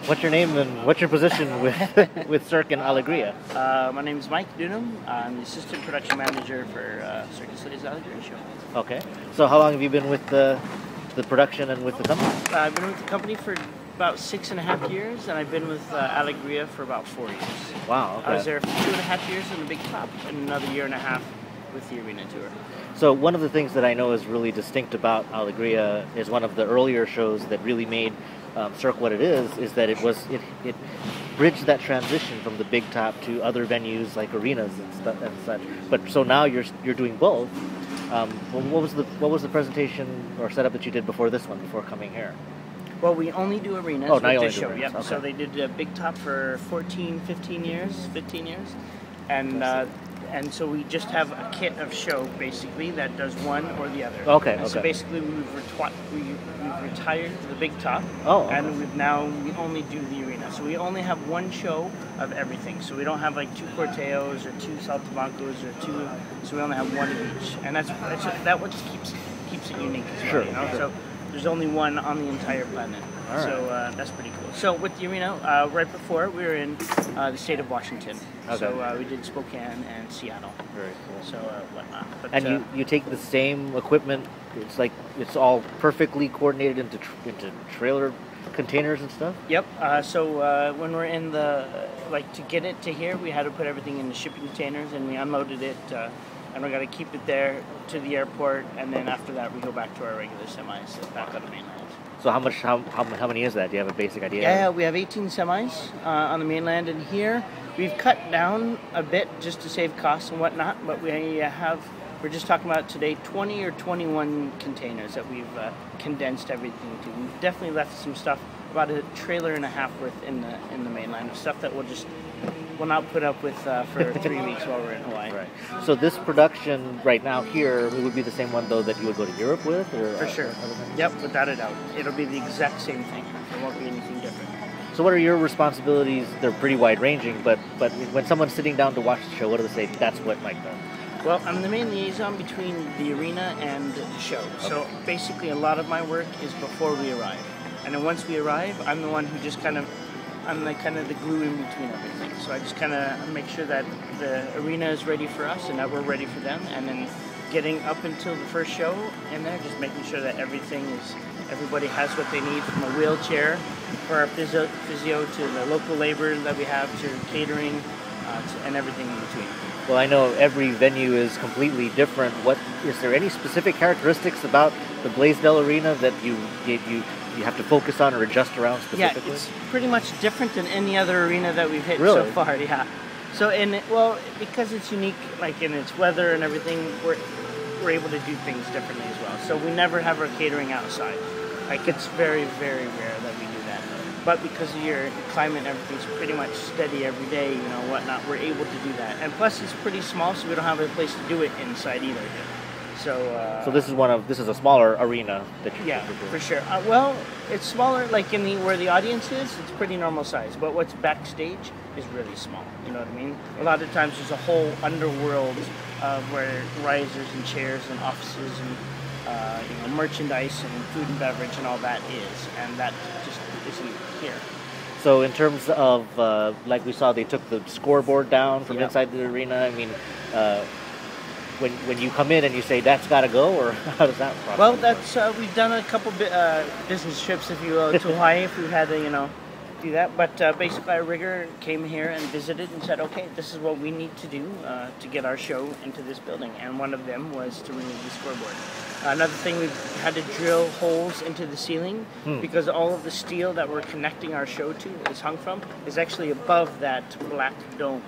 What's your name and what's your position with Cirque and Alegría? My name is Mike Newnum. I'm the assistant production manager for Cirque Du Soleil's Alegría show. Okay. So how long have you been with the production and with the company? I've been with the company for about 6.5 years, and I've been with Alegría for about 4 years. Wow. Okay. I was there for 2.5 years in the Big Top, and another 1.5 years with the arena tour. So one of the things that I know is really distinct about Alegría is one of the earlier shows that really made Cirque what it is that it bridged that transition from the Big Top to other venues like arenas and stuff and such. But so now you're doing both. What was the presentation or setup that you did before this one, before coming here? Well, we only do arenas with this show. Arenas. Yep. Okay. So they did a Big Top for 15 years, and so we just have a kit of show basically that does one or the other. Okay. So basically we've retired the Big Top. Oh. Okay. And we only do the arena. So we only have one show of everything. So we don't have like 2 Corteos or 2 Saltimbancos or 2. So we only have one of each, and that what keeps it unique as well. Sure. You know. Sure. So there's only one on the entire planet. All right. So that's pretty cool. So with the arena, right before we were in the state of Washington. Okay. So we did Spokane and Seattle. Very cool. So whatnot. But, and you take the same equipment. It's like it's all perfectly coordinated into trailer containers and stuff. Yep. So when we're in to get it to here, we had to put everything in the shipping containers, and we unloaded it. And we got to keep it there to the airport, and then after that we go back to our regular semis back on the mainland. So how many is that? Do you have a basic idea? Yeah, we have 18 semis on the mainland, and here we've cut down a bit just to save costs and whatnot. But we're just talking about today 20 or 21 containers that we've condensed everything to. We've definitely left some stuff, about a trailer and a half worth in the mainland of stuff that we'll not put up with for 3 weeks while we're in Hawaii. Right. So this production right now here would be the same one though that you would go to Europe with, or for sure. Yep, without a doubt, it'll be the exact same thing. There won't be anything different. So what are your responsibilities? They're pretty wide ranging, but when someone's sitting down to watch the show, what do they say? That's what Mike does. Well, I'm the main liaison between the arena and the show. Okay. So basically, a lot of my work is before we arrive, and then once we arrive, I'm the one who just I'm the glue in between everything. So I just kind of make sure that the arena is ready for us and that we're ready for them. And then getting up until the first show in there, just making sure that everybody has what they need, from a wheelchair for our physio to the local labor that we have to catering and everything in between. Well, I know every venue is completely different. Is there any specific characteristics about the Blaisdell Arena that you have to focus on or adjust around specifically? Yeah, it's pretty much different than any other arena that we've hit so far. Yeah. So because it's unique, like in its weather and everything, we're able to do things differently as well. So we never have our catering outside. Like it's very, very rare that we do that. But because of your climate and everything's pretty much steady every day, whatnot, we're able to do that. And plus, it's pretty small, so we don't have a place to do it inside either. So this is a smaller arena that you. Yeah, for sure. Well, it's smaller, like where the audience is. It's pretty normal size, but what's backstage is really small. You know what I mean? A lot of times there's a whole underworld where risers and chairs and offices and merchandise and food and beverage and all that is, and that just isn't here. So in terms of like we saw, they took the scoreboard down from inside the arena. I mean. When you come in and you say that's got to go, or how does that process Well, that's we've done a couple business trips, if you will, to Hawaii if we've had to do that. But basically, our rigger came here and visited and said, okay, this is what we need to do to get our show into this building. And one of them was to remove the scoreboard. Another thing, we've had to drill holes into the ceiling because all of the steel that we're connecting our show to is hung from is actually above that black dome.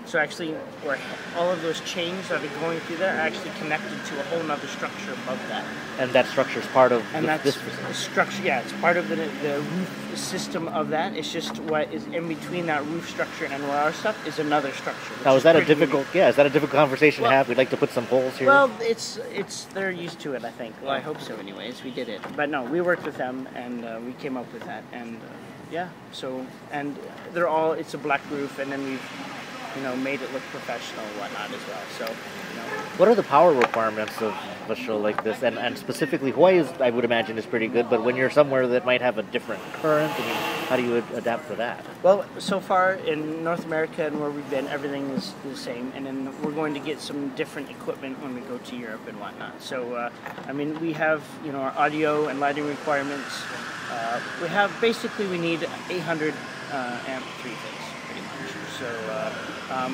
So actually, where all of those chains that are going through there are actually connected to a whole nother structure above that. And that structure is part of this structure. Yeah, it's part of the roof system of that. It's just what is in between that roof structure and where our stuff is another structure. Now, is that a difficult conversation to have? We'd like to put some holes here. Well, they're used to it, I think. Well, I hope so. Anyways, we did it. But no, we worked with them and we came up with that. And it's a black roof, and then we've made it look professional and whatnot as well. So, What are the power requirements of of a show like this? And specifically, Hawaii is, I would imagine, is pretty good. But when you're somewhere that might have a different current, I mean, how do you adapt for that? Well, so far in North America and where we've been, everything is the same. And then we're going to get some different equipment when we go to Europe and whatnot. So, I mean, we have, our audio and lighting requirements. We need 800 amp three-phase, pretty much. So,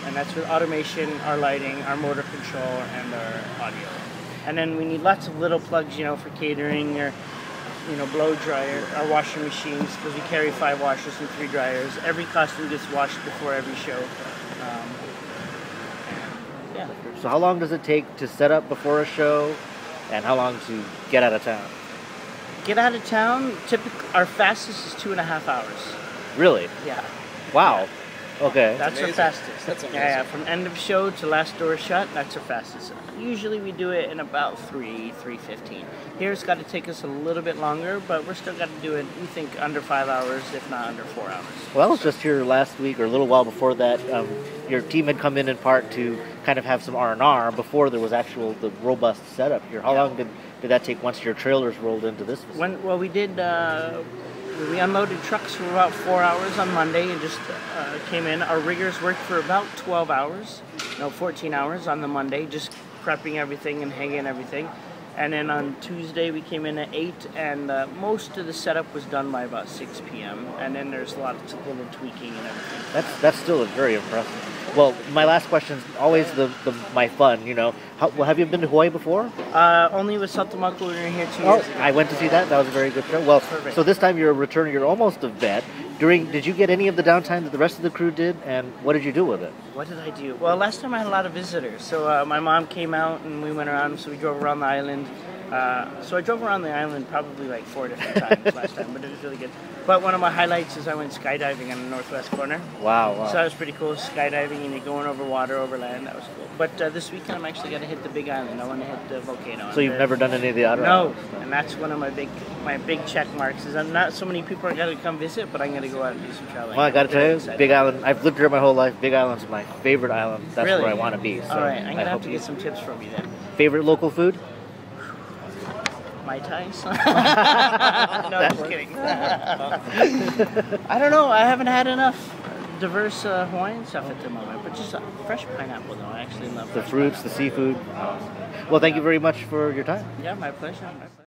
and that's with automation, our lighting, our motor control, and our audio. And then we need lots of little plugs, for catering or, blow dryer, our washing machines, because we carry 5 washers and 3 dryers. Every costume gets washed before every show. Yeah. So how long does it take to set up before a show, and how long to get out of town? Get out of town, typically, our fastest is 2.5 hours. Really? Yeah. Wow. Yeah. Okay. That's our fastest. That's amazing. Yeah, from end of show to last door shut, that's our fastest. Usually we do it in about 3:15. Here it's got to take us a little bit longer, but we're still got to do it, we think, under 5 hours, if not under 4 hours. Well, I was just here last week, or a little while before that. Your team had come in part to kind of have some R&R before there was the robust setup here. How long did that take once your trailers rolled into this facility? We unloaded trucks for about 4 hours on Monday and just came in. Our riggers worked for about 12 hours, 14 hours on the Monday, just prepping everything and hanging everything. And then on Tuesday we came in at 8, and most of the setup was done by about 6 p.m. And then there's lots of little tweaking and everything. That's still very impressive. Well, my last question is always my fun. Have you been to Hawaii before? Only with Saltamako. We were here 2 years ago. I went to see that. That was a very good show. Well, perfect. So this time you're returning. You're almost a vet. Did you get any of the downtime that the rest of the crew did, and what did you do with it? What did I do? Well, last time I had a lot of visitors. So my mom came out and we went around. So we drove around the island. So I drove around the island probably like 4 different times last time, but it was really good. But one of my highlights is I went skydiving on the northwest corner. Wow. So that was pretty cool, skydiving and you're going over water, over land. That was cool. But this weekend I'm actually going to hit the big island. I want to hit the volcano. So you've never done any of the outer islands? No, and that's one of my big check marks. Is I'm not so many people are going to come visit, but I'm going to go out and do some traveling. Well, I got to tell you, Big Island. I've lived here my whole life. Big Island's my favorite island. That's really? where I want to be. So all right, I'm going to have to get some tips from you then. Favorite local food? Mai Tais? No, I'm just kidding. I don't know. I haven't had enough diverse Hawaiian stuff at the moment, but just fresh pineapple, though. I actually love the fruits, the seafood. Well, thank you very much for your time. Yeah, my pleasure.